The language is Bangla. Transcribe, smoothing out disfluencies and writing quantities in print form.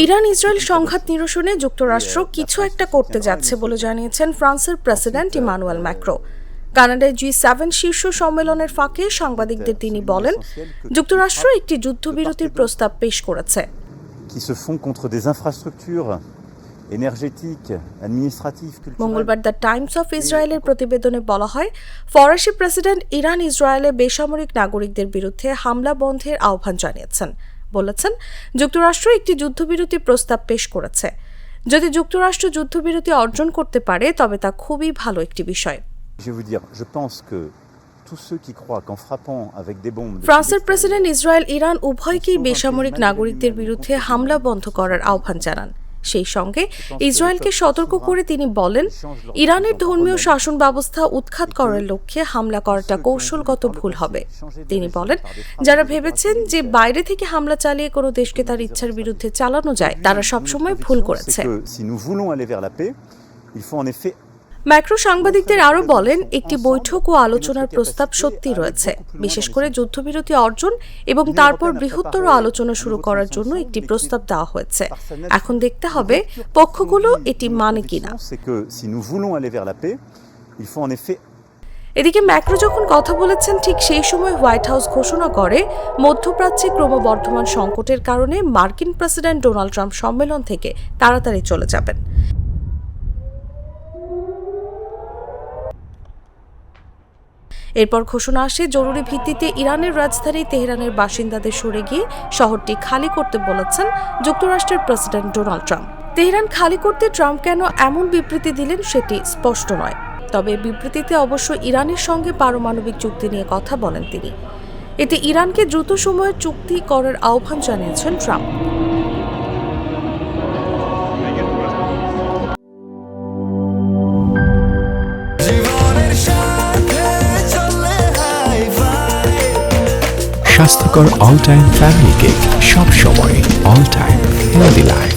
ইরান ইসরায়েল সংঘাত নিরসনে যুক্তরাষ্ট্র কিছু একটা করতে যাচ্ছে বলে জানিয়েছেন ফ্রান্সের প্রেসিডেন্ট ইমানুয়েল ম্যাক্রো। কানাডায় G7 শীর্ষ সম্মেলনের ফাঁকে সাংবাদিকদের তিনি বলেন, যুক্তরাষ্ট্র একটি যুদ্ধবিরতির প্রস্তাব পেশ করেছে। মঙ্গলবার দ্য টাইমস অফ ইসরায়েলের প্রতিবেদনে বলা হয়, ফরাসি প্রেসিডেন্ট ইরান ইসরায়েলে বেসামরিক নাগরিকদের বিরুদ্ধে হামলা বন্ধের আহ্বান জানিয়েছেন। বলেছেন, যুক্তরাষ্ট্র একটি যুদ্ধবিরতি প্রস্তাব পেশ করেছে। যদি যুক্তরাষ্ট্র যুদ্ধবিরতি অর্জন করতে পারে তবে তা খুবই ভালো একটি বিষয়। ফ্রান্সের প্রেসিডেন্ট ইসরায়েল ইরান উভয়কেই বেসামরিক নাগরিকদের বিরুদ্ধে হামলা বন্ধ করার আহ্বান জানান। সেই সঙ্গে ইসরায়েলকে সতর্ক করে তিনি বলেন, ইরানের ধর্মীয় শাসন ব্যবস্থা উৎখাত করার লক্ষ্যে হামলা করাটা কৌশলগত ভুল হবে। তিনি বলেন, যারা ভেবেছেন যে বাইরে থেকে হামলা চালিয়ে কোনো দেশকে তার ইচ্ছার বিরুদ্ধে চালানো যায়, তারা সবসময় ভুল করেছে। ম্যাক্রো সাংবাদিকদের আরও বলেন, একটি বৈঠক ও আলোচনার প্রস্তাব সত্যি রয়েছে, বিশেষ করে যুদ্ধবিরতি অর্জন এবং তারপর বৃহত্তর আলোচনা শুরু করার জন্য একটি প্রস্তাব দেওয়া হয়েছে। এখন দেখতে হবে পক্ষগুলো এটি মানে কিনা। এদিকে ম্যাক্রো যখন কথা বলেছেন, ঠিক সেই সময় হোয়াইট হাউস ঘোষণা করে মধ্যপ্রাচ্যে ক্রমবর্ধমান সংকটের কারণে মার্কিন প্রেসিডেন্ট ডোনাল্ড ট্রাম্প সম্মেলন থেকে তাড়াতাড়ি চলে যাবেন। এরপর ঘোষণা আসে জরুরি ভিত্তিতে ইরানের রাজধানী তেহরানের বাসিন্দাদের সরে গিয়ে শহরটি খালি করতে বলেছেন যুক্তরাষ্ট্রের প্রেসিডেন্ট ডোনাল্ড ট্রাম্প। তেহরান খালি করতে ট্রাম্প কেন এমন বিবৃতি দিলেন সেটি স্পষ্ট নয়, তবে বিবৃতিতে অবশ্য ইরানের সঙ্গে পারমাণবিক চুক্তি নিয়ে কথা বলেন তিনি। এতে ইরানকে দ্রুত সময়ে চুক্তি করার আহ্বান জানিয়েছেন ট্রাম্প। স্বাস্থ্যকর অল টাইম ফ্যামিলি কেক, সব সময় অল টাইম হেলদি লাইফ।